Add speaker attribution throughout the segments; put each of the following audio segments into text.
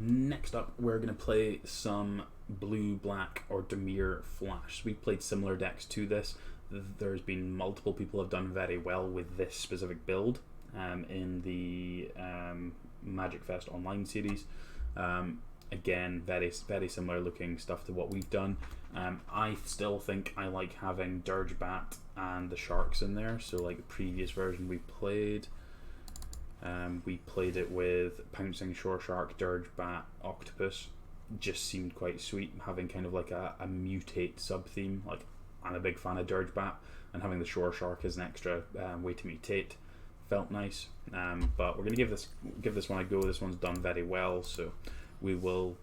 Speaker 1: Next up, we're going to play some blue, black, or Dimir Flash. We've played similar decks to this. There's been multiple people have done very well with this specific build in the Magic Fest Online series. Again, very similar looking stuff to what we've done. I still think I like having Dirge Bat and the Sharks in there. So like the previous version we played it with Pouncing Shore Shark, Dirge Bat, Octopus. Just seemed quite sweet, having kind of like a mutate sub theme. Like, I'm a big fan of Dirge Bat, and having the Shore Shark as an extra way to mutate felt nice. But we're gonna give this one a go. This one's done very well, so we will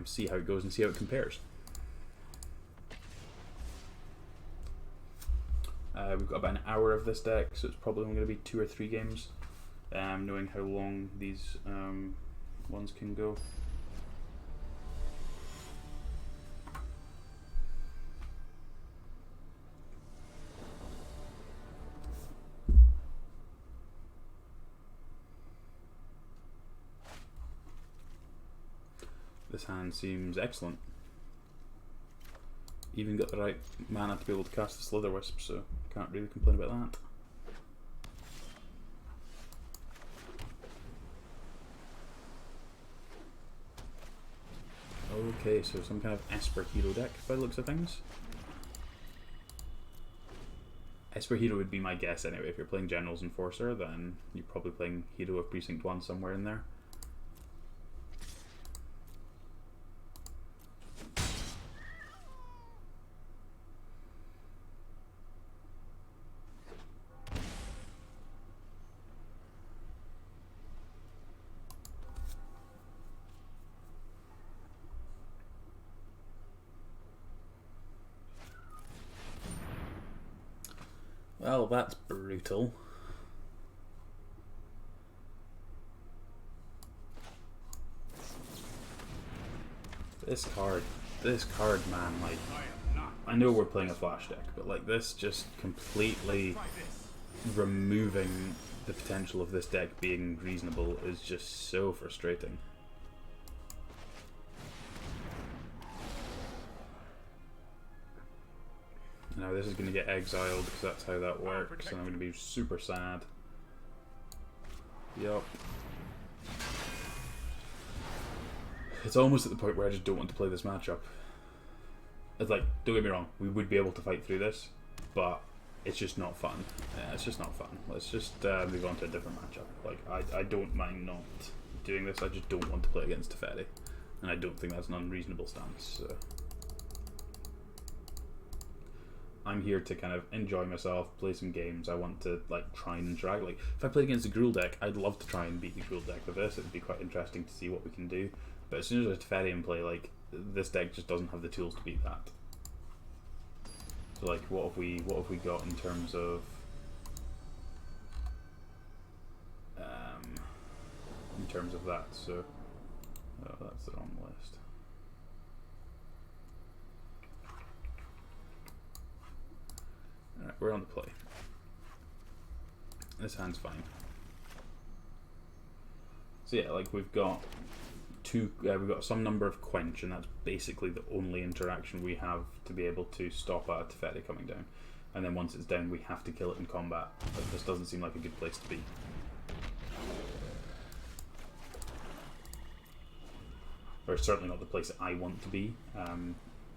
Speaker 1: see how it goes and see how it compares. We've got about an hour of this deck, so it's probably only going to be 2 or 3 games, knowing how long these ones can go. This hand seems excellent. Even got the right mana to be able to cast the Slither Wisp, so can't really complain about that. Okay, so some kind of Esper Hero deck by the looks of things. Esper Hero would be my guess anyway. If you're playing General's Enforcer, then you're probably playing Hero of Precinct 1 somewhere in there. Well, that's brutal. This card, man, like, I know we're playing a flash deck, but like this just completely removing the potential of this deck being reasonable is just so frustrating. Now this is going to get exiled because that's how that works, and I'm going to be super sad. Yup. It's almost at the point where I just don't want to play this matchup. It's like, don't get me wrong, we would be able to fight through this, but it's just not fun. Yeah, it's just not fun. Let's just move on to a different matchup. Like, I don't mind not doing this, I just don't want to play against Teferi. And I don't think that's an unreasonable stance, so. I'm here to kind of enjoy myself, play some games. I want to like try and interact. Like if I played against the Gruul deck, I'd love to try and beat the Gruul deck with this. It would be quite interesting to see what we can do. But as soon as there's Teferi in play, like this deck just doesn't have the tools to beat that. So like, what have we got in terms of that? So oh, that's the wrong list. Alright, we're on the play. This hand's fine. So yeah, like we've got we've got some number of quench, and that's basically the only interaction we have to be able to stop a Teferi coming down. And then once it's down, we have to kill it in combat. But this doesn't seem like a good place to be. Or certainly not the place that I want to be.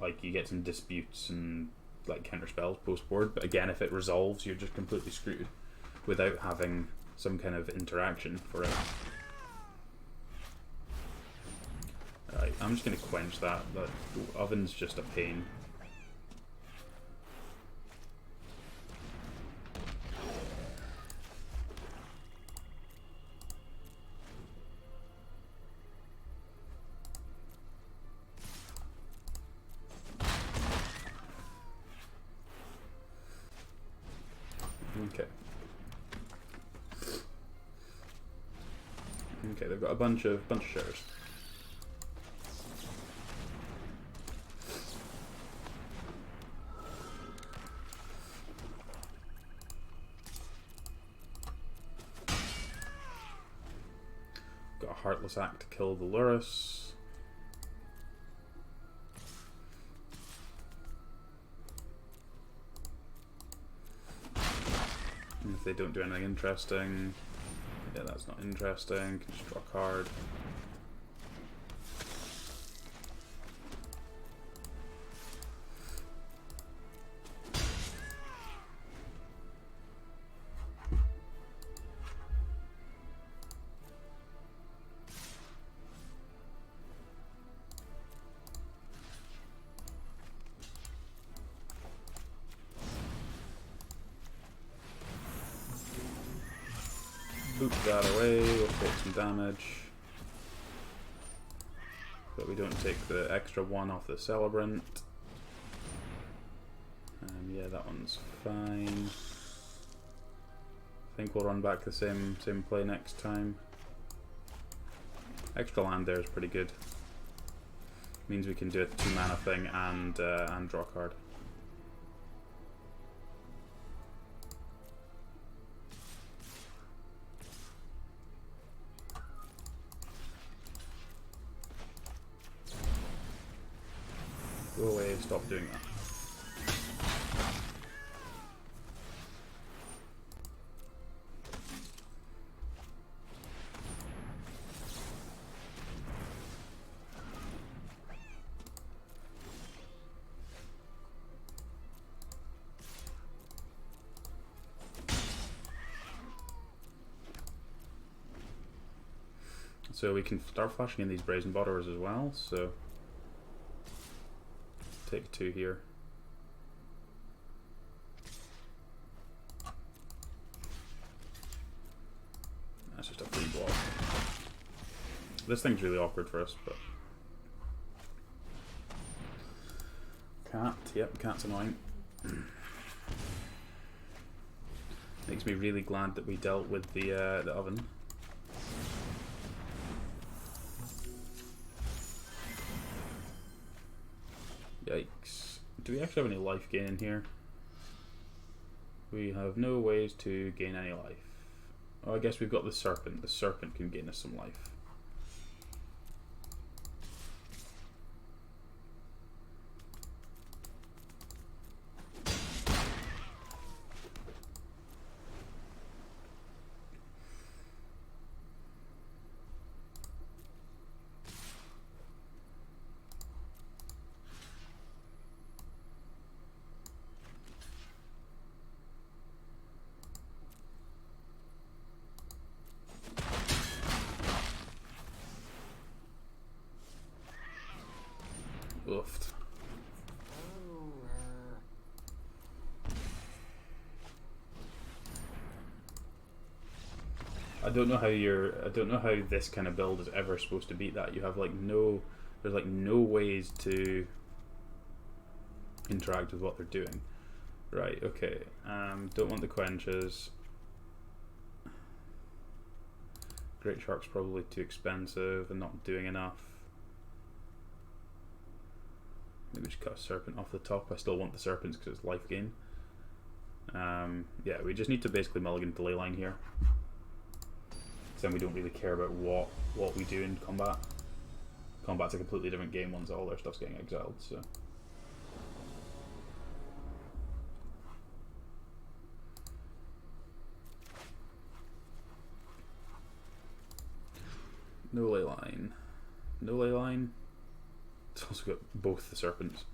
Speaker 1: Like you get some disputes and like counter spells post board, but again, if it resolves, you're just completely screwed without having some kind of interaction for it. Alright, I'm just going to quench that. That oven's just a pain. Okay, they've got a bunch of shares. Heartless Act to kill the Lurrus. And if they don't do anything interesting, yeah, that's not interesting. Can just draw a card. Boot that away, we'll take some damage. But we don't take the extra one off the Celebrant. Yeah, that one's fine. I think we'll run back the same play next time. Extra land there is pretty good. Means we can do a 2 mana thing and draw a card. Go away, stop doing that. So we can start flashing in these Brazen Borderers as well, so take 2 here. That's just a free block. This thing's really awkward for us, but cat, yep, cat's annoying. Makes me really glad that we dealt with the oven. Yikes. Do we actually have any life gain in here? We have no ways to gain any life. Oh, I guess we've got the serpent. The serpent can gain us some life. Oofed. I don't know how this kind of build is ever supposed to beat that. You have like there's like no ways to interact with what they're doing. Right, okay. Don't want the quenches. Great Shark's probably too expensive and not doing enough. Maybe just cut a serpent off the top. I still want the serpents because it's life gain. Yeah, we just need to basically mulligan the ley line here. So then we don't really care about what we do in combat. Combat's a completely different game once all their stuff's getting exiled, so. No ley line. No ley line. It's also got both the serpents.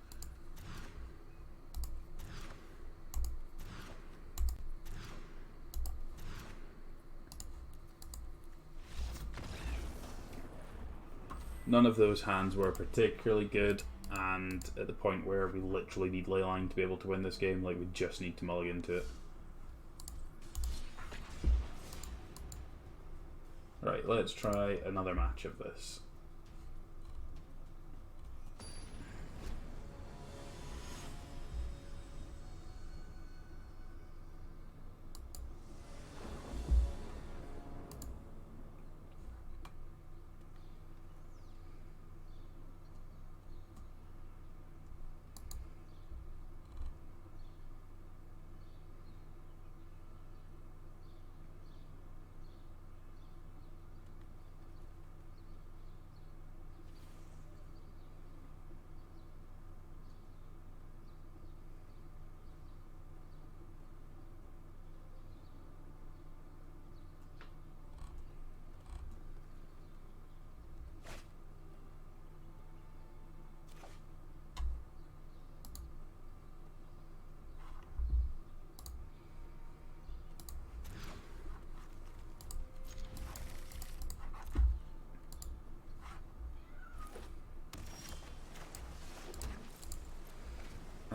Speaker 1: None of those hands were particularly good, and at the point where we literally need leyline to be able to win this game, like we just need to mulligan to it. Right, let's try another match of this.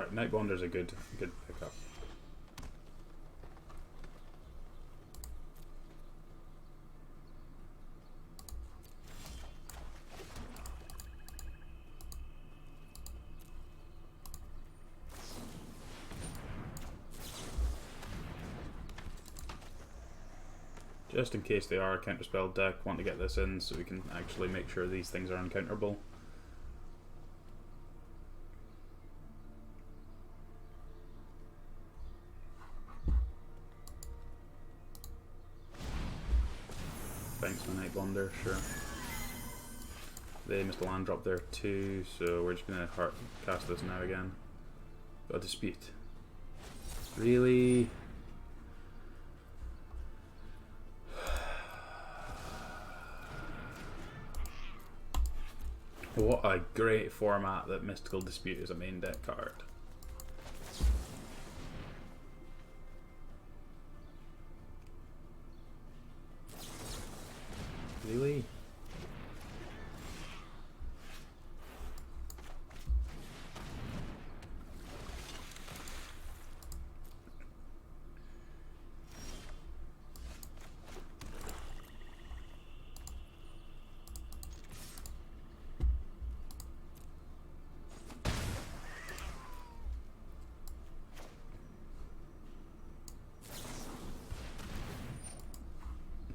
Speaker 1: Alright, Nightbonder's a good pickup. Just in case they are a counterspell deck, want to get this in so we can actually make sure these things are uncounterable. Thanks, my Nightbonder, sure. They missed a land drop there too, so we're just gonna cast this now again. Got a dispute. Really? What a great format that Mystical Dispute is a main deck card. Really?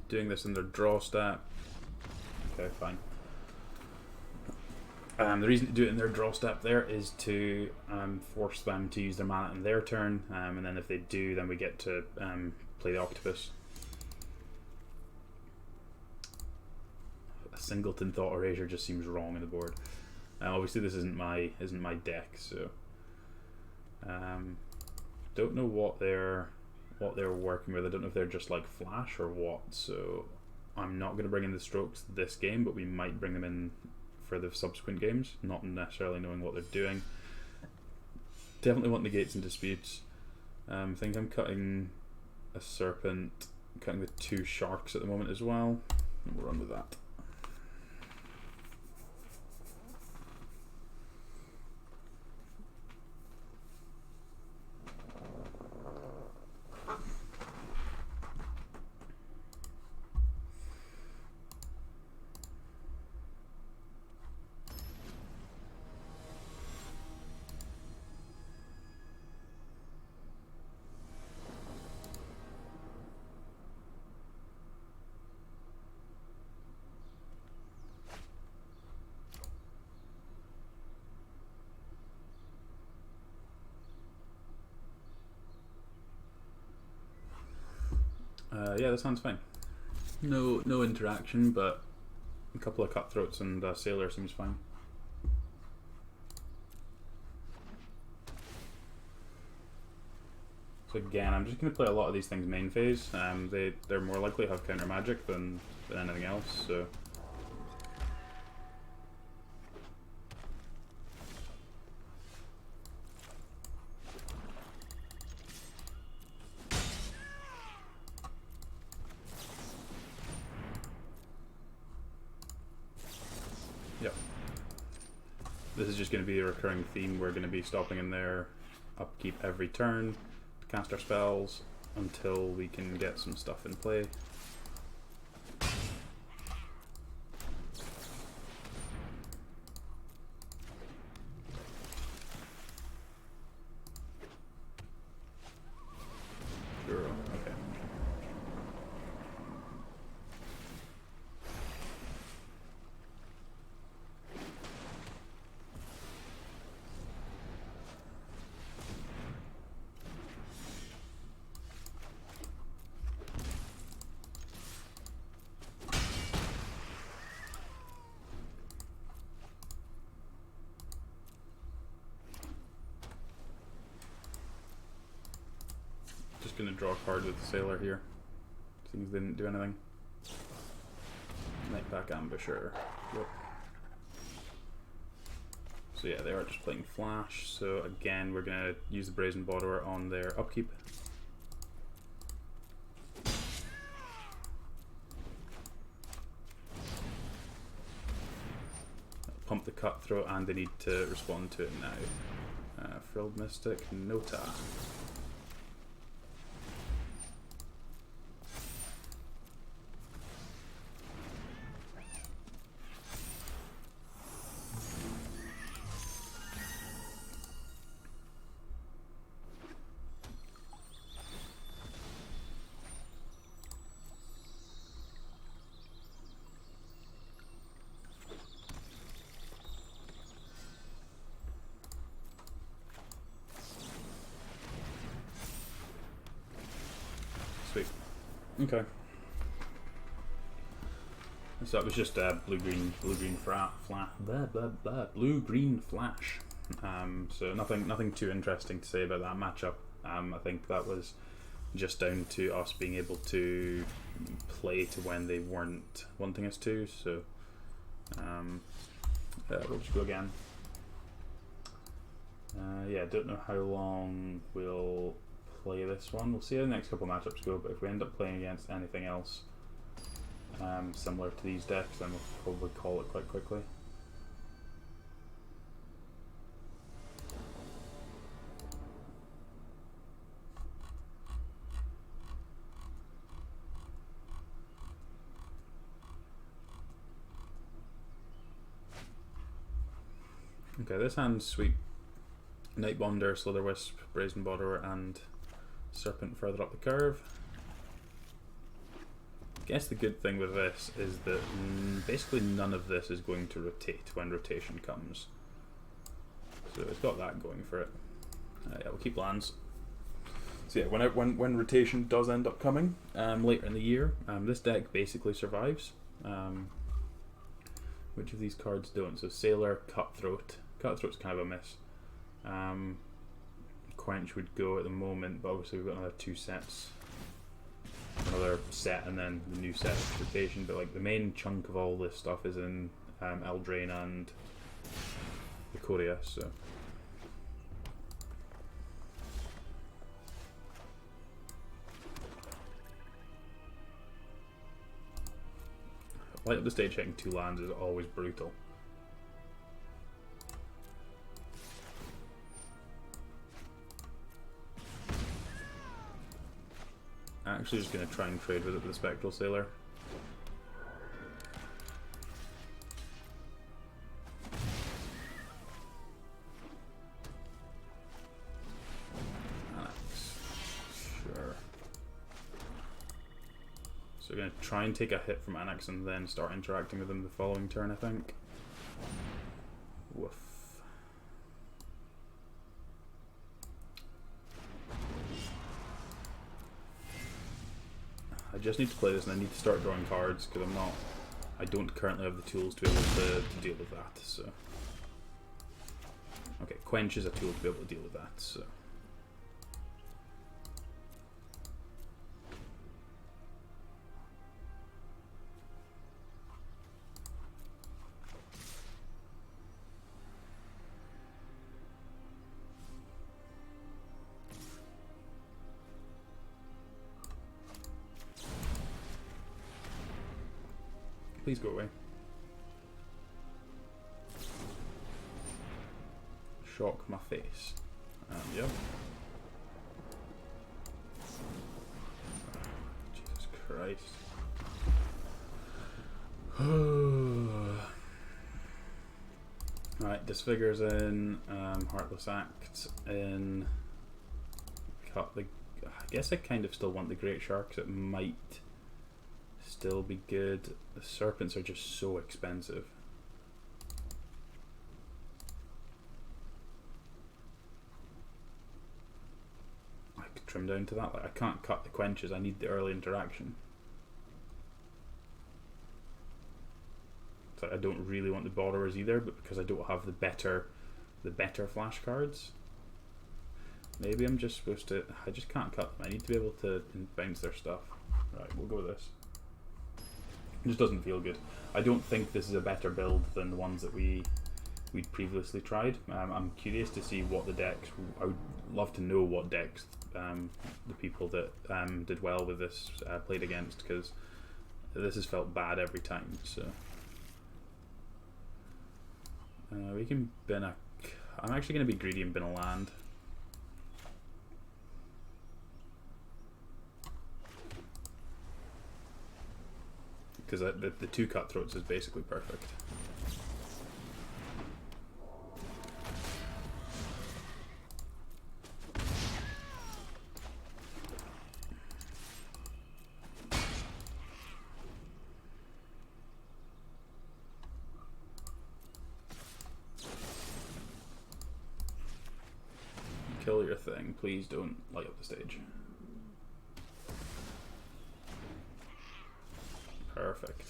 Speaker 1: Doing this in their draw step. Okay, fine. The reason to do it in their draw step there is to force them to use their mana in their turn, and then if they do, then we get to play the Octopus. A Singleton Thought Erasure just seems wrong in the board. Obviously, this isn't my deck, so don't know what they're working with. I don't know if they're just like flash or what, so I'm not going to bring in the Strokes this game, but we might bring them in for the subsequent games, not necessarily knowing what they're doing. Definitely want negates and disputes. I think I'm cutting a Serpent, cutting the 2 Sharks at the moment as well, and we'll run with that. Yeah, that sounds fine. No interaction, but a couple of Cutthroats and Sailor seems fine. So again, I'm just going to play a lot of these things main phase. They're more likely to have counter magic than anything else. So. This is just going to be a recurring theme. We're going to be stopping in their upkeep every turn to cast our spells until we can get some stuff in play. Sure, okay. Going to draw a card with the Sailor here. Things didn't do anything. Nightpack Ambusher. Yep. So yeah, they are just playing Flash. So again, we're going to use the Brazen Borderer on their upkeep. Pump the Cutthroat, and they need to respond to it now. Frilled Mystic, Nota. Sweet. Okay. So that was just blue green flash. So nothing too interesting to say about that matchup. I think that was just down to us being able to play to when they weren't wanting us to. So we'll just go again. Yeah, don't know how long we'll play this one. We'll see how the next couple of matchups go, but if we end up playing against anything else similar to these decks, then we'll probably call it quite quickly. Okay, this hand's sweet. Nightbonder, Slitherwisp, Brazen Borderer, and Serpent further up the curve. I guess the good thing with this is that basically none of this is going to rotate when rotation comes. So it's got that going for it. Yeah, we'll keep lands. So yeah, when rotation does end up coming later in the year, this deck basically survives. Which of these cards don't? So Sailor, Cutthroat. Cutthroat's kind of a miss. Quench would go at the moment, but obviously we've got another 2 sets. Another set and then the new set of rotation, but like the main chunk of all this stuff is in Eldraine and Ikoria, so. Light up the stage hitting 2 lands is always brutal. Actually just going to try and trade with it with the Spectral Sailor. Alex. Sure. So we're going to try and take a hit from Anax and then start interacting with them the following turn, I think. Woof. I just need to play this and I need to start drawing cards because I don't currently have the tools to be able to deal with that, so. Okay, Quench is a tool to be able to deal with that, so. Please go away. Shock my face. Yep. Jesus Christ. Alright, Disfigure's in, Heartless Act in. Cut the. I guess I kind of still want the Great Sharks. It might still be good. The Serpents are just so expensive. I could trim down to that. Like, I can't cut the Quenches. I need the early interaction. So I don't really want the Borderers either, but because I don't have the better flash cards, maybe I'm just supposed to. I just can't cut them. I need to be able to bounce their stuff. Right, we'll go with this. It just doesn't feel good. I don't think this is a better build than the ones that we'd previously tried. I'm curious to see what the decks. I would love to know what decks the people that did well with this played against, because this has felt bad every time. So we can bin a I'm actually going to be greedy and bin a land. Because the 2 cutthroats is basically perfect. Kill your thing. Please don't light up the stage. Perfect.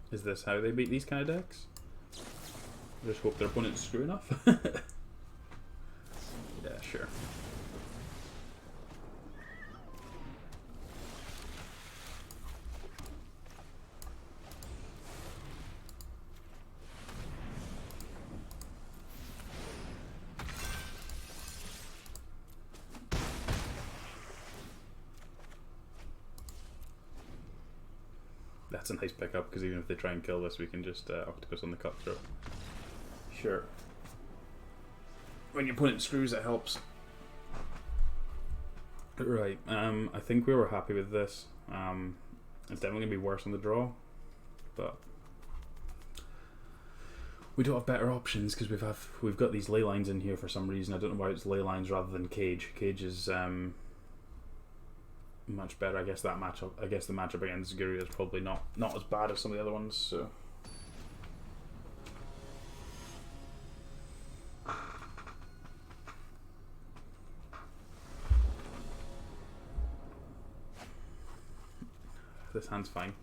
Speaker 1: Is this how they beat these kind of decks? Just hope their opponent's screw enough. Yeah, sure. That's a nice pickup, because even if they try and kill this, we can just Octopus on the cutthroat. Sure. When your opponent screws, it helps. Right, I think we were happy with this. It's definitely going to be worse on the draw, but we don't have better options, because we've got these ley lines in here for some reason. I don't know why it's ley lines rather than cage. Cage is much better. I guess the matchup against Guru is probably not as bad as some of the other ones. So this hand's fine.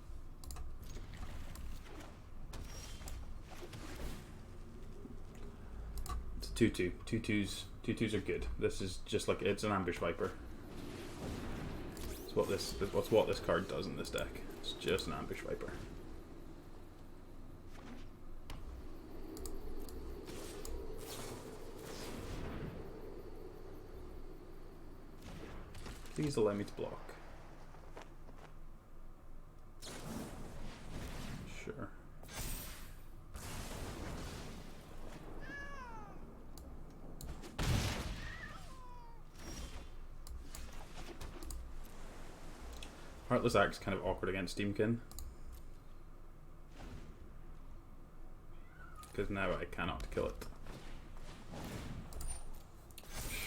Speaker 1: It's a 2/2. 2/2s are good. This is just like, it's an Ambush Viper. What's what this card does in this deck. It's just an Ambush Viper. Please allow me to block. Sure. Heartless Act's kind of awkward against Steamkin, because now I cannot kill it.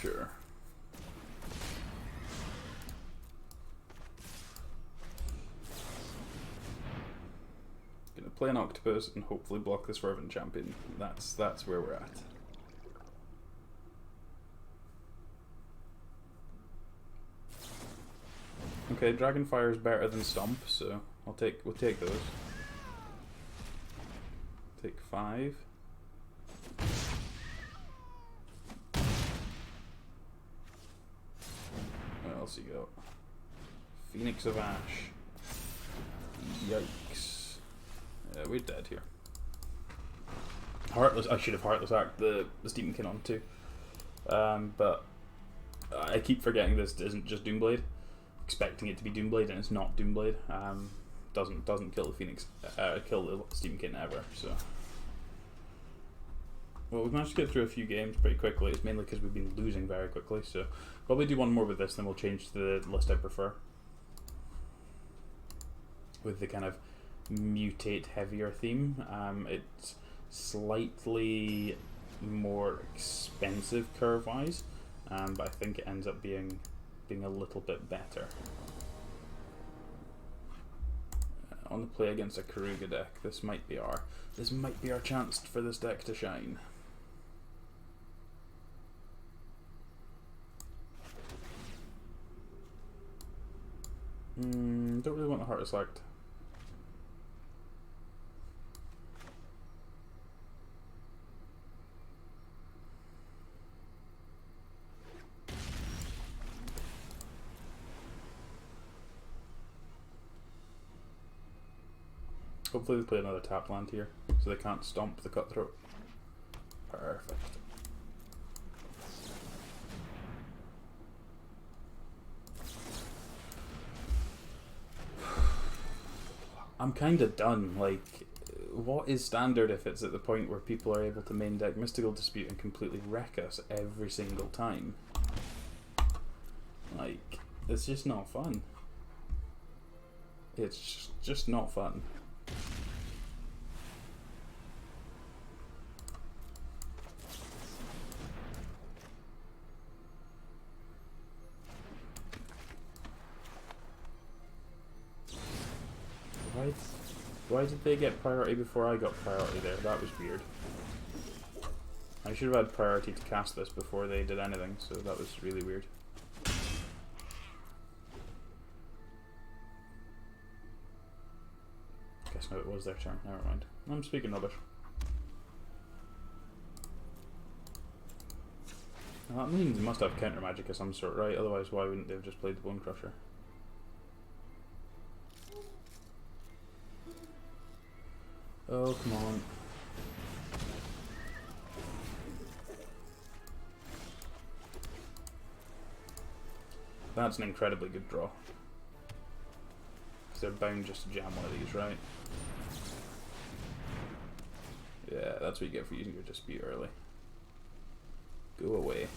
Speaker 1: Sure. Gonna play an Octopus and hopefully block this Fervent Champion. That's where we're at. Okay, Dragonfire is better than Stomp, so we'll take those. Take 5. What else you got? Phoenix of Ash. Yikes. Yeah, we're dead here. Heartless. I should have Heartless Act the Steamkin on too. But I keep forgetting this isn't just Doomblade. Expecting it to be Doomblade, and it's not Doomblade. Doesn't kill the Phoenix, kill the Steamkin ever. So, well, we've managed to get through a few games pretty quickly. It's mainly because we've been losing very quickly. So, probably do one more with this, then we'll change to the list I prefer, with the kind of mutate heavier theme. It's slightly more expensive curve wise, but I think it ends up being a little bit better. On the play against a Karuga deck, this might be our chance for this deck to shine. Don't really want a Heartless Act. Hopefully they play another tap land here, so they can't stomp the Cutthroat. Perfect. I'm kind of done. Like, what is standard if it's at the point where people are able to main deck Mystical Dispute and completely wreck us every single time? Like, it's just not fun. It's just not fun. Why did they get priority before I got priority there? That was weird. I should have had priority to cast this before they did anything, so that was really weird. Guess no, it was their turn. Never mind. I'm speaking rubbish. Well, that means they must have counter magic of some sort, right? Otherwise, why wouldn't they have just played the Bone Crusher? Oh, come on. That's an incredibly good draw. Because they're bound just to jam one of these, right? Yeah, that's what you get for using your dispute early. Go away.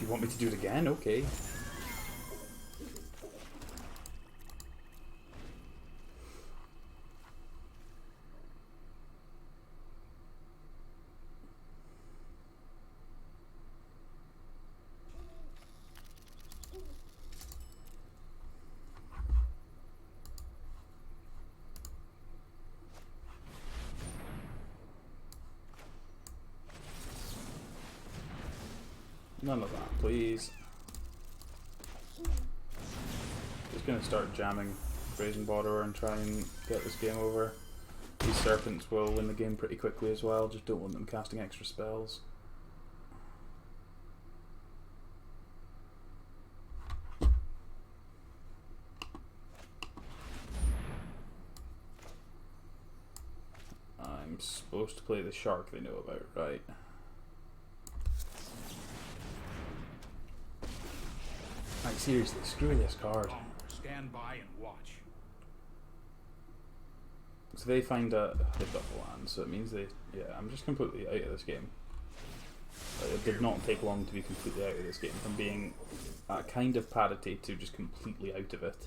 Speaker 1: You want me to do it again? Okay. None of that, please. Just gonna start jamming Brazen Borderer and try and get this game over. These Serpents will win the game pretty quickly as well, just don't want them casting extra spells. I'm supposed to play the Shark they know about, right? Like, seriously, screw this card.
Speaker 2: Stand by and watch.
Speaker 1: So they find a... they've got the land, so it means they... yeah, I'm just completely out of this game. Like, it did not take long to be completely out of this game, from being kind of parity to just completely out of it.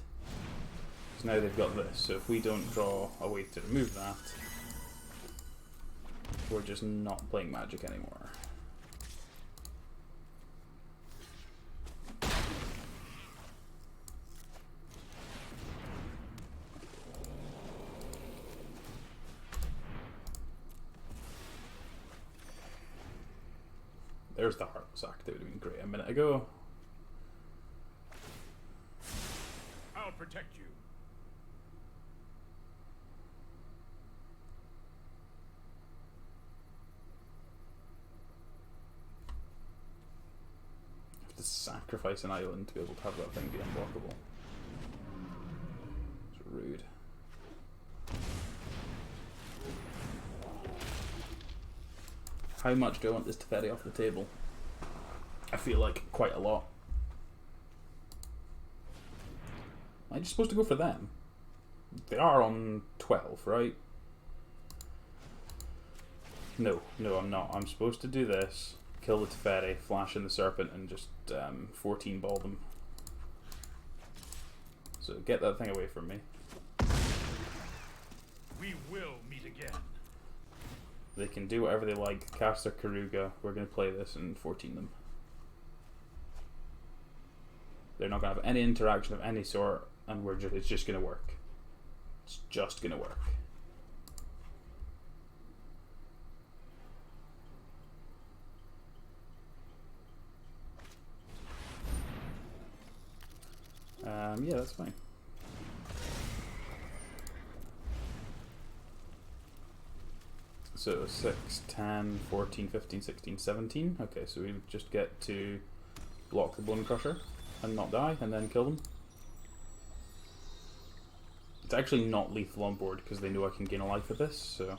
Speaker 1: Because now they've got this, so if we don't draw a way to remove that, we're just not playing Magic anymore. There's the Heartless Act, that would have been great a minute ago.
Speaker 2: I'll protect you.
Speaker 1: I have to sacrifice an island to be able to have that thing be unblockable. It's rude. How much do I want this to ferry off the table? I feel like quite a lot. Am I just supposed to go for them? They are on 12, right? No, I'm not. I'm supposed to do this, kill the Teferi, flash in the Serpent, and just 14 ball them. So get that thing away from me.
Speaker 2: We will meet again.
Speaker 1: They can do whatever they like, cast their Karuga, we're going to play this and 14 them. They're not going to have any interaction of any sort, and it's just going to work. It's just going to work. Yeah, that's fine. So 6, 10, 14, 15, 16, 17. Okay, so we just get to block the Bone Crusher and not die, and then kill them. It's actually not lethal on board because they know I can gain a life with this, so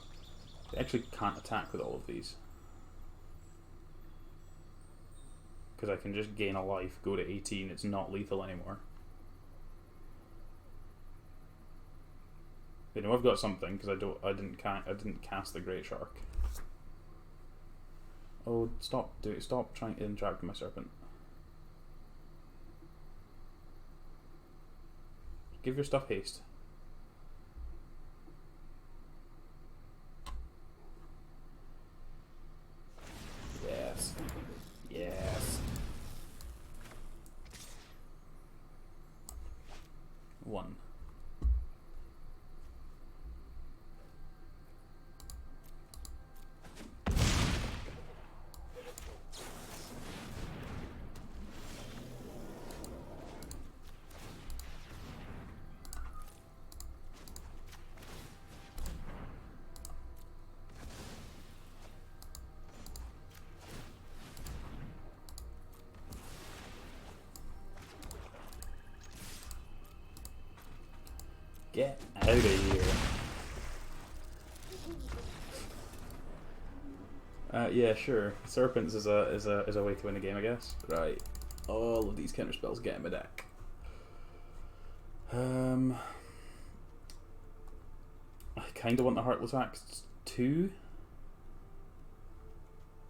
Speaker 1: they actually can't attack with all of these. Because I can just gain a life, go to 18, it's not lethal anymore. They know I've got something because I didn't cast the Great Shark. Oh, stop trying to interact with my serpent. Give your stuff haste. Yes. Yes. 1. Get out of here. Yeah, sure. Serpents is a way to win a game, I guess. Right. All of these counter spells get in my deck. I kind of want the Heartless Axe 2.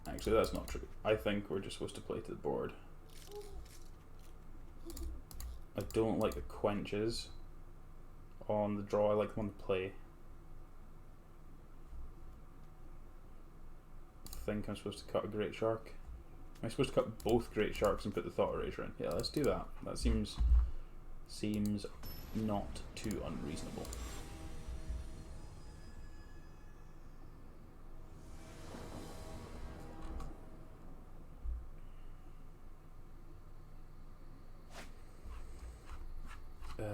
Speaker 1: Actually, that's not true. I think we're just supposed to play to the board. I don't like the quenches on the draw. I like them on the play. I think I'm supposed to cut a Great Shark. Am I supposed to cut both Great Sharks and put the Thought Eraser in? Yeah, let's do that. That seems not too unreasonable.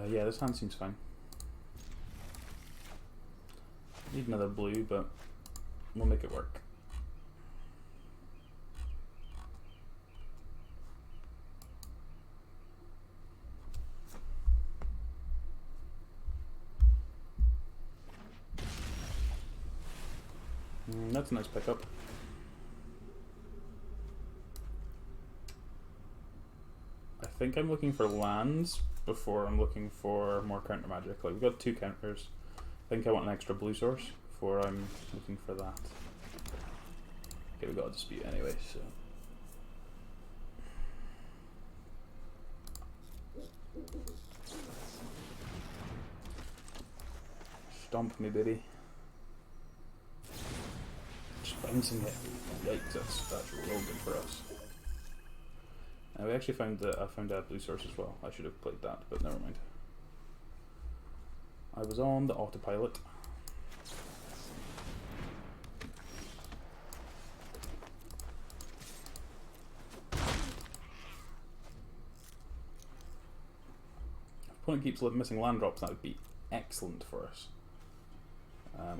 Speaker 1: Yeah, this hand seems fine. Need another blue, but we'll make it work. That's a nice pickup. I think I'm looking for lands before I'm looking for more counter magic. Like, we've got 2 counters. I think I want an extra blue source before I'm looking for that. Okay, we got a dispute anyway, so. Stomp me, baby. Just bouncing it. Yikes, that's real good for us. We actually found I found a blue source as well. I should have played that, but never mind. I was on the autopilot. If opponent keeps missing land drops, that would be excellent for us.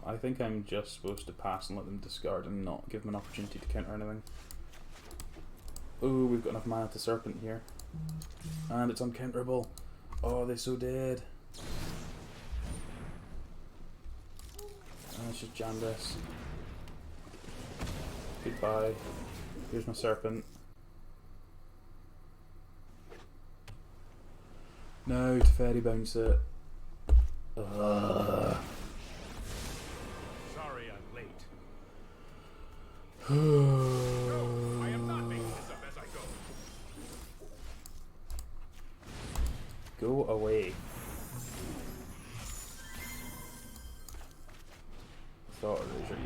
Speaker 1: I think I'm just supposed to pass and let them discard and not give them an opportunity to counter anything. Oh, we've got enough mana to Serpent here. And it's uncounterable. Oh, they're so dead. Let's just jam this. Goodbye. Here's my Serpent. No, to fairy bounce it. Ugh.
Speaker 2: Sorry I'm late. No, I am not making this up as I go.
Speaker 1: Go away. Thought Eraser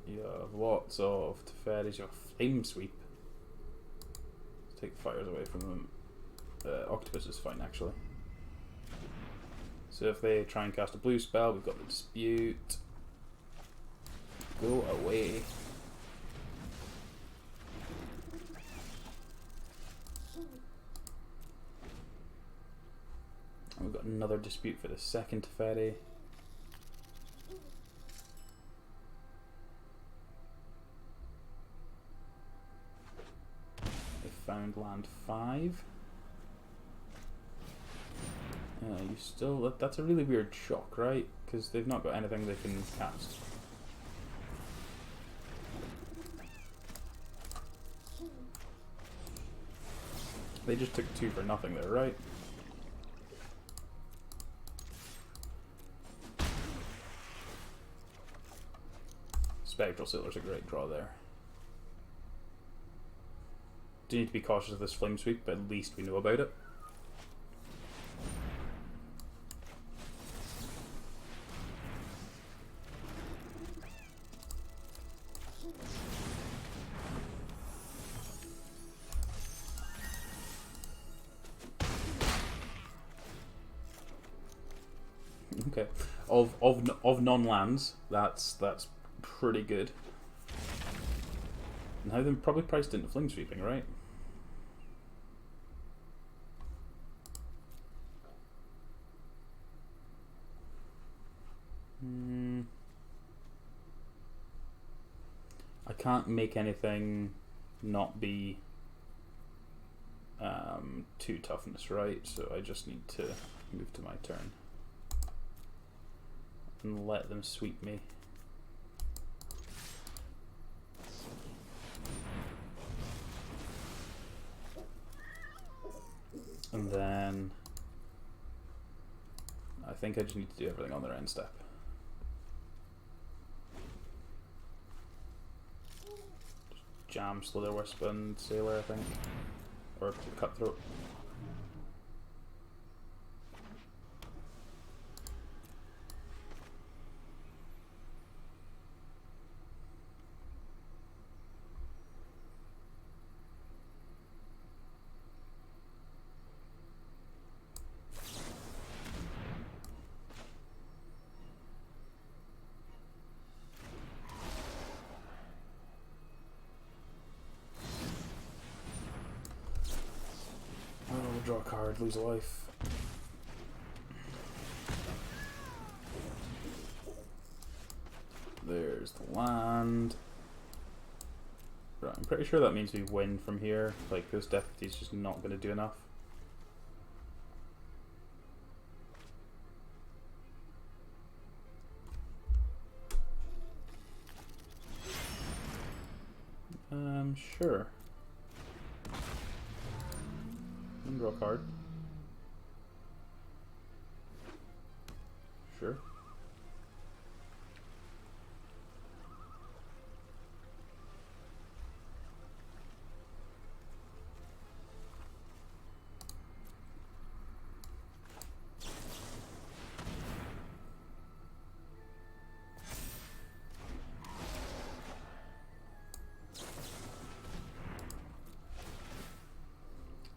Speaker 1: you. You have lots of Teferis. You have Flame Sweep. Let's take the fires away from them. Octopus is fine actually. So if they try and cast a blue spell, we've got the Dispute. Go away. And we've got another Dispute for the second Teferi. around land 5. You still... That's a really weird shock, right? Because they've not got anything they can cast. They just took 2 for nothing there, right? Spectral Sailor's a great draw there. Do need to be cautious of this Flame Sweep, but at least we know about it. Okay, of non-lands, that's pretty good. Now they're probably priced into Flame Sweeping, right? I can't make anything not be 2 toughness, right? So I just need to move to my turn and let them sweep me. And then I think I just need to do everything on their end step. Just jam Slither Wisp and Sailor, I think. Or Cutthroat. Draw a card, lose a life. There's the land. Right, I'm pretty sure that means we win from here. Like, this Deputy's just not going to do enough. Sure. Draw a card. Sure.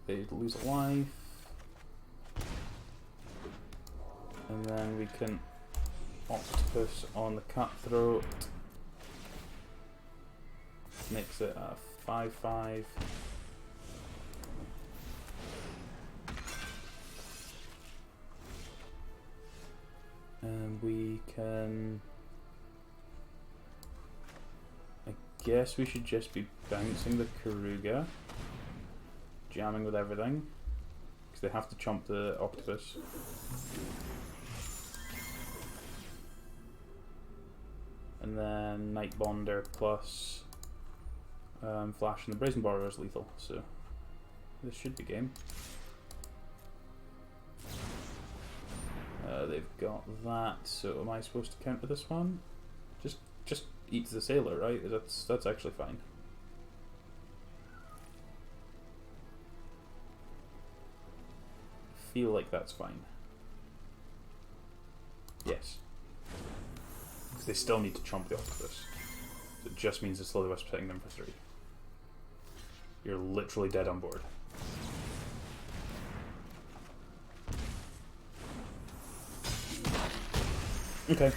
Speaker 1: They lose a life. And then we can Octopus on the Cutthroat. Makes it a 5/5. And we can... I guess we should just be bouncing the Karuga. Jamming with everything, because they have to chomp the Octopus. And then Night Bonder plus Flash and the Brazen Borrower is lethal, so this should be game. They've got that, so am I supposed to counter this one? Just eats the Sailor, right? That's actually fine. Feel like that's fine. Yes. Because they still need to chomp the Octopus. So it just means the Slither Wisp hitting them for 3. You're literally dead on board. Okay.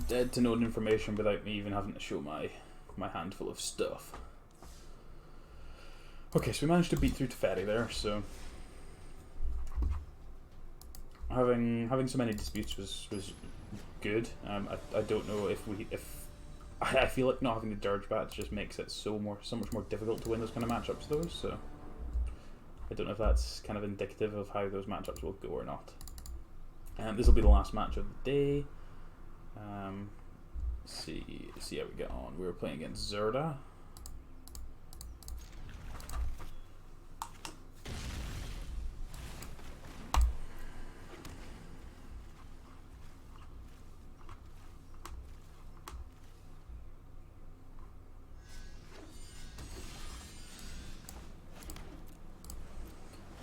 Speaker 1: Dead to known information without me even having to show my handful of stuff. Okay, so we managed to beat through to Ferry there, so having so many disputes was good. I don't know if I feel like not having the Dirge bats just makes it so much more difficult to win those kind of matchups though. So I don't know if that's kind of indicative of how those matchups will go or not. This will be the last match of the day. See how we get on. We were playing against Zerda.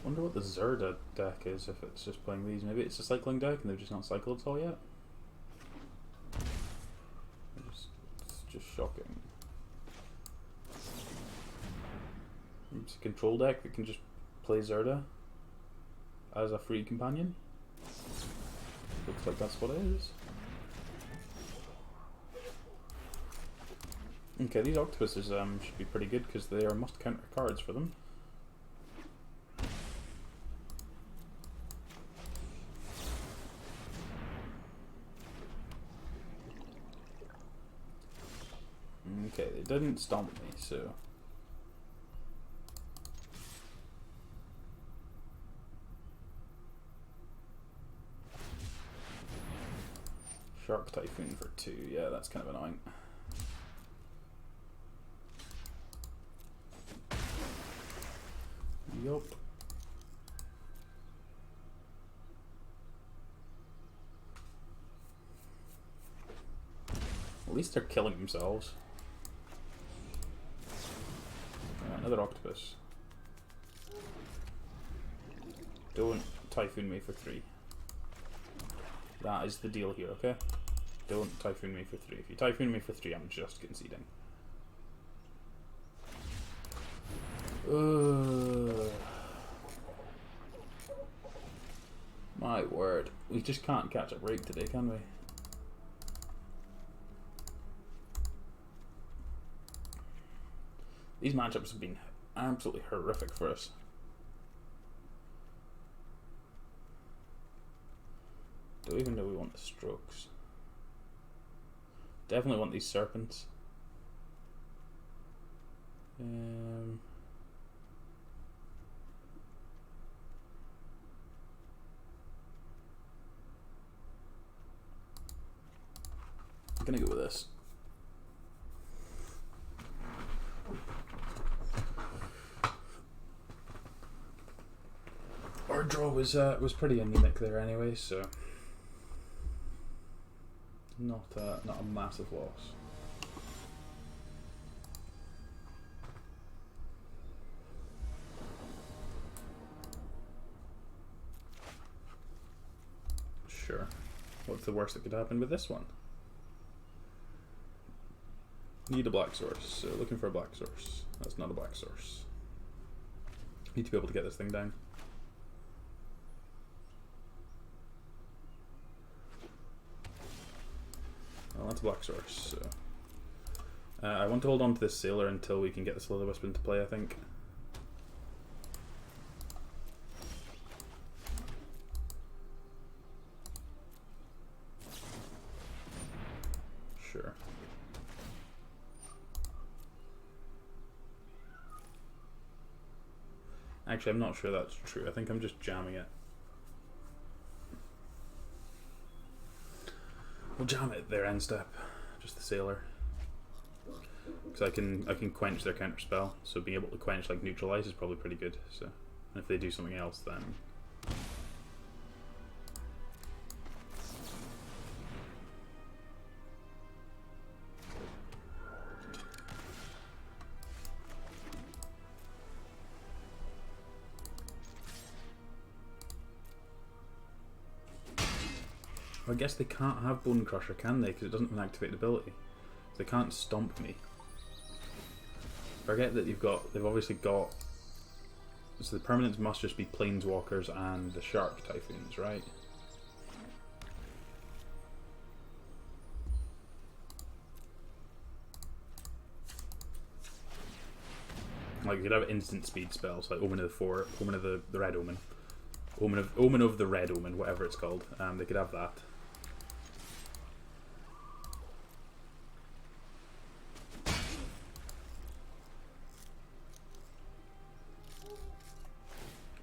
Speaker 1: Wonder what the Zerda deck is if it's just playing these. Maybe it's a cycling deck and they've just not cycled at all yet. It's just shocking. It's a control deck that can just play Zerda as a free companion. Looks like that's what it is. Okay, these octopuses should be pretty good because they are must counter cards for them. Okay, they didn't stomp me, so... Shark Typhoon for 2, yeah, that's kind of annoying. Yup. At least they're killing themselves. Another octopus. Don't Typhoon me for 3. That is the deal here, okay? Don't Typhoon me for 3. If you Typhoon me for 3, I'm just conceding. My word. We just can't catch a break today, can we? These matchups have been absolutely horrific for us. Don't even know we want the strokes. Definitely want these serpents. I'm gonna go with this. Our draw was pretty anemic there anyway, so not a massive loss. Sure. What's the worst that could happen with this one? Need a black source, so looking for a black source. That's not a black source. Need to be able to get this thing down. Well, that's a black source, so... I want to hold on to this sailor until we can get the Slither Wisp into play, I think. Sure. Actually, I'm not sure that's true. I think I'm just jamming it. We'll jam it their end step, just the sailor, because I can quench their counter spell. So being able to quench like neutralize is probably pretty good. So, and if they do something else, then I guess they can't have Bone Crusher, can they? Because it doesn't have an activated ability. So they can't stomp me. Forget that they've obviously got... So the permanents must just be Planeswalkers and the Shark Typhoons, right? Like, you could have instant speed spells, like Omen of the Four, Omen of the Red Omen. Omen of the Red Omen, whatever it's called. They could have that.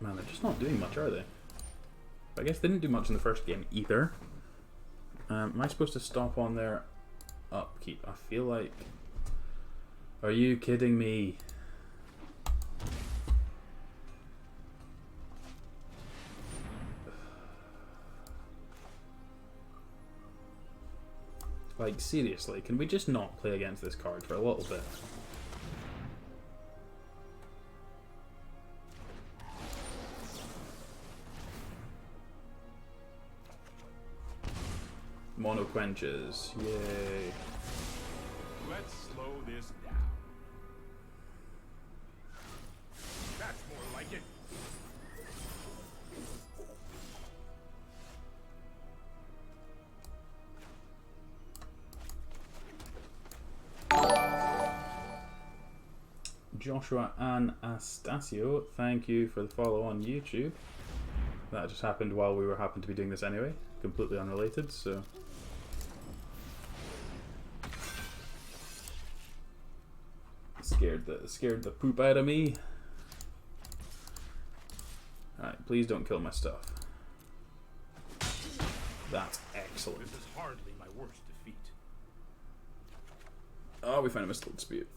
Speaker 1: Man, they're just not doing much, are they? But I guess they didn't do much in the first game either. Am I supposed to stop on their upkeep? I feel like... Are you kidding me? Like, seriously, can we just not play against this card for a little bit? Mono quenches, yay.
Speaker 2: Let's slow this down. That's more like it.
Speaker 1: Joshua Anastasio, thank you for the follow on YouTube. That just happened while we happened to be doing this anyway, completely unrelated, so... Scared the poop out of me. Alright, please don't kill my stuff. That's excellent.
Speaker 2: This is hardly my worst defeat.
Speaker 1: Oh, we found a mystical dispute.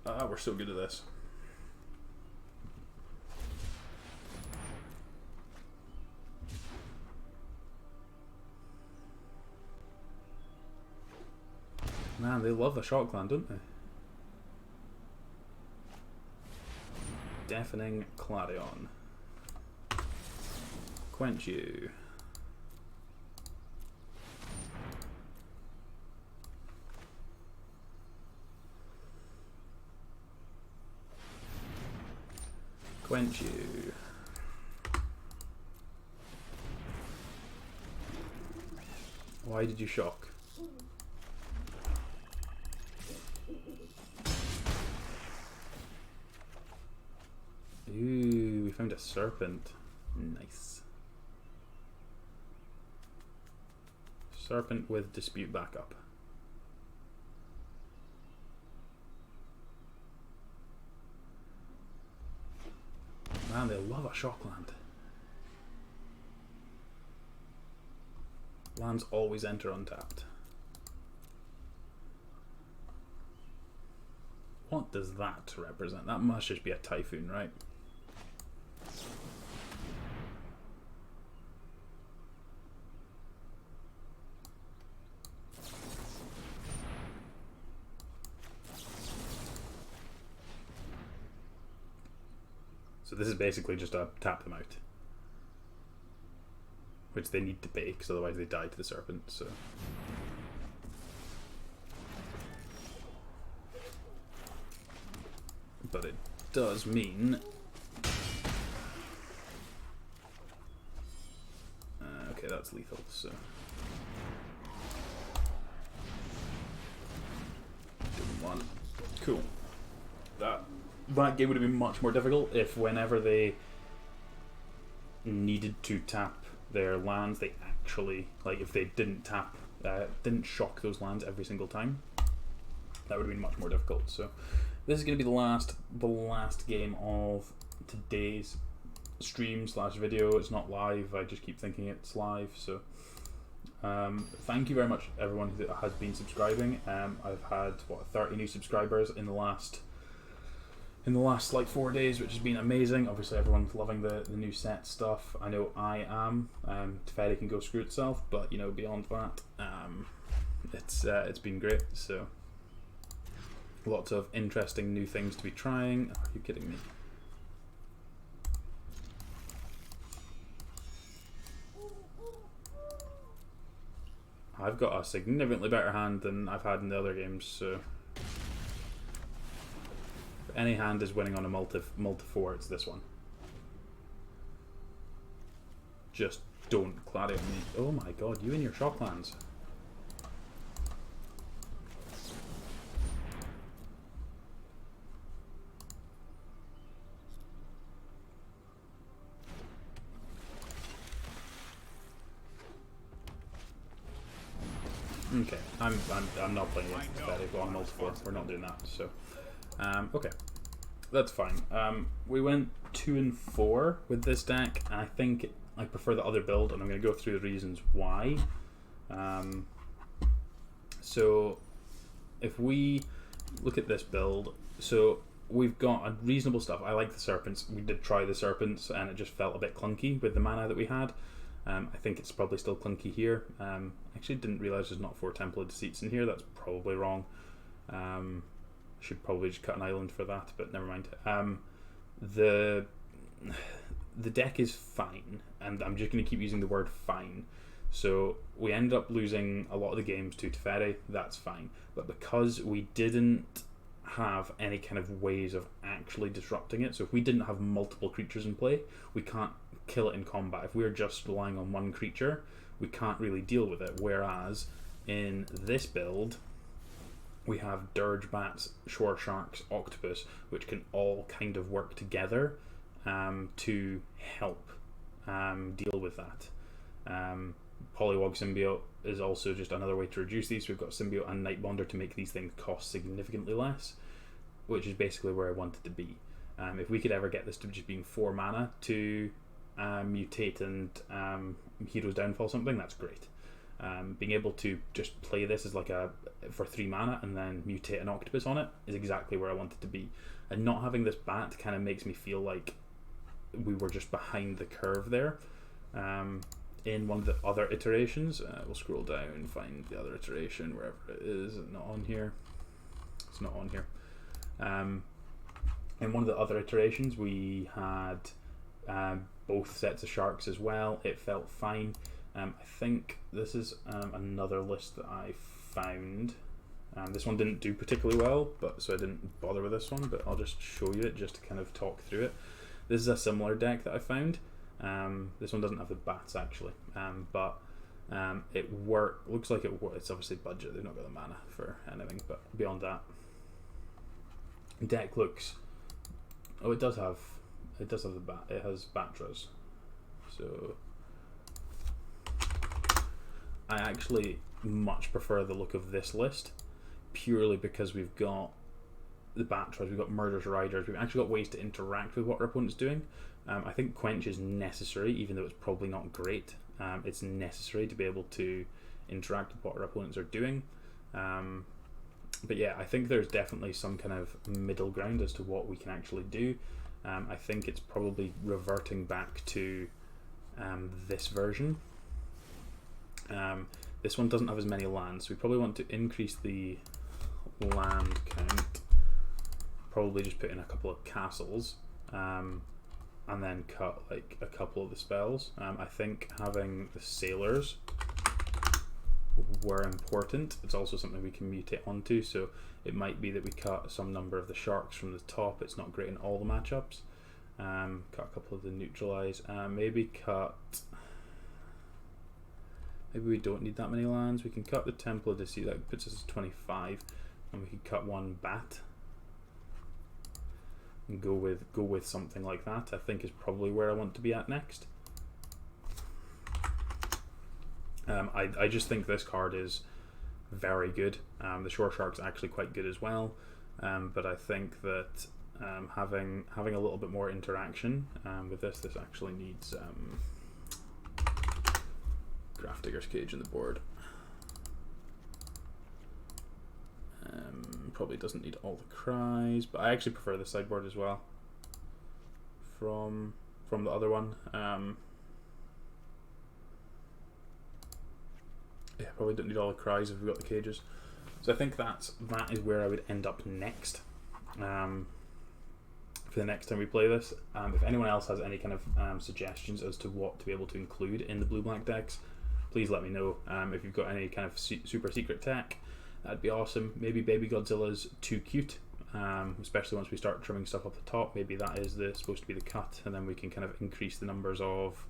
Speaker 1: Ah, we're so good at this. Man, they love the shot clan, don't they? Deafening Clarion. Quench you. Quench you. Why did you shock? Ooh, we found a serpent. Nice. Serpent with dispute backup. Man, they love a shockland. Lands always enter untapped. What does that represent? That must just be a typhoon, right? So this is basically just a tap them out. Which they need to pay, because otherwise they die to the serpent, so... But it does mean... okay, that's lethal, so... Didn't want... Cool. That game would have been much more difficult if whenever they needed to tap their lands, they actually, like, if they didn't tap, didn't shock those lands every single time, that would have been much more difficult. So this is going to be the last game of today's stream / video. It's not live, I just keep thinking it's live, so thank you very much everyone who has been subscribing. I've had, 30 new subscribers in the last like 4 days, which has been amazing. Obviously everyone's loving the new set stuff. I know I am. Teferi can go screw itself, but you know, beyond that, it's been great. So lots of interesting new things to be trying. Are you kidding me? I've got a significantly better hand than I've had in the other games, so if any hand is winning on a multi-4, it's this one. Just don't Clarion me. Oh my god, you and your shocklands. Okay, I'm not playing against Pathetic on multi-4. We're not doing that. So, okay. That's fine. We went 2 and 4 with this deck, and I think I prefer the other build, and I'm going to go through the reasons why. So if we look at this build, so we've got a reasonable stuff. I like the Serpents. We did try the Serpents, and it just felt a bit clunky with the mana that we had. I think it's probably still clunky here. Actually didn't realise there's not 4 Temple of Deceits in here. That's probably wrong. Should probably just cut an island for that, but never mind. The deck is fine, and I'm just going to keep using the word fine. So we ended up losing a lot of the games to Teferi. That's fine, but because we didn't have any kind of ways of actually disrupting it, so if we didn't have multiple creatures in play, we can't kill it in combat. If we're just relying on one creature, we can't really deal with it. Whereas in this build, we have Dirge Bats, Shore Sharks, Octopus, which can all kind of work together to help deal with that. Polywog Symbiote is also just another way to reduce these. We've got Symbiote and Nightbonder to make these things cost significantly less, which is basically where I wanted to be. If we could ever get this to just being 4 mana to mutate and Hero's Downfall something, that's great. Being able to just play this as like for 3 mana and then mutate an Octopus on it is exactly where I wanted to be. And not having this bat kind of makes me feel like we were just behind the curve there. In one of the other iterations, we'll scroll down and find the other iteration wherever it is. Not on here. It's not on here. In one of the other iterations, we had both sets of sharks as well. It felt fine. I think this is another list that I found. This one didn't do particularly well, so I didn't bother with this one, but I'll just show you it just to kind of talk through it. This is a similar deck that I found. This one doesn't have the bats actually, but it looks like it's obviously budget. They've not got the mana for anything, but beyond that, deck looks. Oh, it does have the bat. It has Batras, so I actually much prefer the look of this list, purely because we've got the Batras, we've got Murderous Riders, we've actually got ways to interact with what our opponent's doing. I think Quench is necessary, even though it's probably not great. It's necessary to be able to interact with what our opponents are doing. But yeah, I think there's definitely some kind of middle ground as to what we can actually do. I think it's probably reverting back to this version. This one doesn't have as many lands, so we probably want to increase the land count. Probably just put in a couple of castles, and then cut like a couple of the spells. I think having the sailors were important. It's also something we can mutate onto, so it might be that we cut some number of the sharks from the top. It's not great in all the matchups. Cut a couple of the neutralize. Maybe we don't need that many lands. We can cut the Temple of Deceit. That puts us at 25, and we can cut one bat and go with something like that. I think is probably where I want to be at next. I just think this card is very good. The Shore Shark's actually quite good as well, but I think that having a little bit more interaction with this actually needs Grafdigger's Cage in the board. Probably doesn't need all the cries, but I actually prefer the sideboard as well from the other one. Yeah, probably don't need all the cries if we've got the cages. So I think that is where I would end up next for the next time we play this. If anyone else has any kind of suggestions as to what to be able to include in the blue-black decks, please let me know. If you've got any kind of super secret tech, that'd be awesome. Maybe Baby Godzilla's too cute, especially once we start trimming stuff up the top. Maybe that is supposed to be the cut, and then we can kind of increase the numbers of...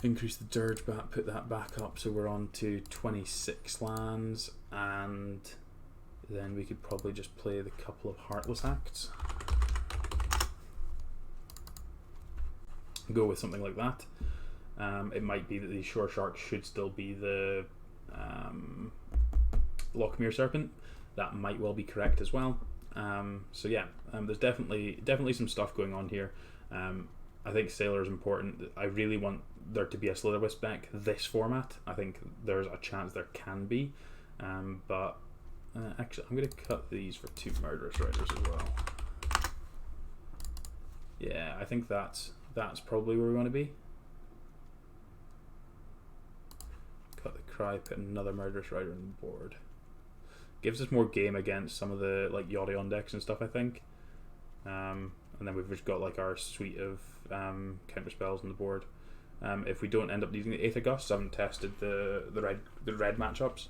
Speaker 1: Increase the Dirge Bat, put that back up so we're on to 26 lands, and then we could probably just play the couple of Heartless Acts. Go with something like that. It might be that the Shore Shark should still be the Lochmere Serpent. That might well be correct as well. So yeah, there's definitely some stuff going on here. I think Sailor is important. I really want there to be a Slitherwisp deck this format. I think there's a chance there can be, but actually I'm going to cut these for 2 Murderous Riders as well. Yeah, I think that's probably where we want to be. Cut the Cry, put another Murderous Rider on the board. Gives us more game against some of the like Yorion decks and stuff, I think. And then we've just got like our suite of counter spells on the board. If we don't end up needing the Aether Gusts, I haven't tested the red matchups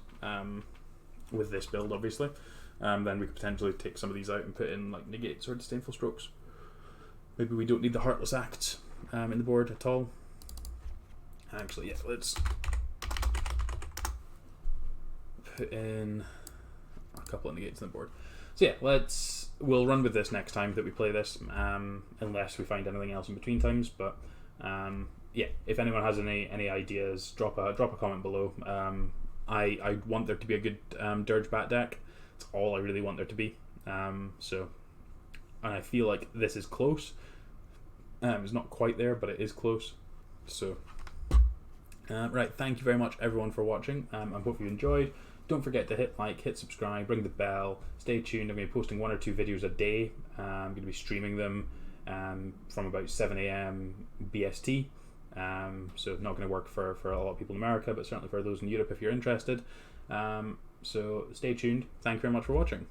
Speaker 1: with this build, obviously. Then we could potentially take some of these out and put in like Negates or Disdainful Strokes. Maybe we don't need the Heartless Acts in the board at all. Actually, yeah, let's put in a couple of Negates on the board. So yeah, we'll run with this next time that we play this, unless we find anything else in between times. But yeah, if anyone has any ideas, drop a comment below. I want there to be a good Dirge Bat deck. That's all I really want there to be. So, and I feel like this is close. It's not quite there, but it is close. So, right, thank you very much everyone for watching. I hope you enjoyed. Don't forget to hit like, hit subscribe, ring the bell, stay tuned. I'm going to be posting 1 or 2 videos a day. I'm going to be streaming them from about 7 AM BST. So not going to work for a lot of people in America, but certainly for those in Europe if you're interested. So stay tuned. Thank you very much for watching.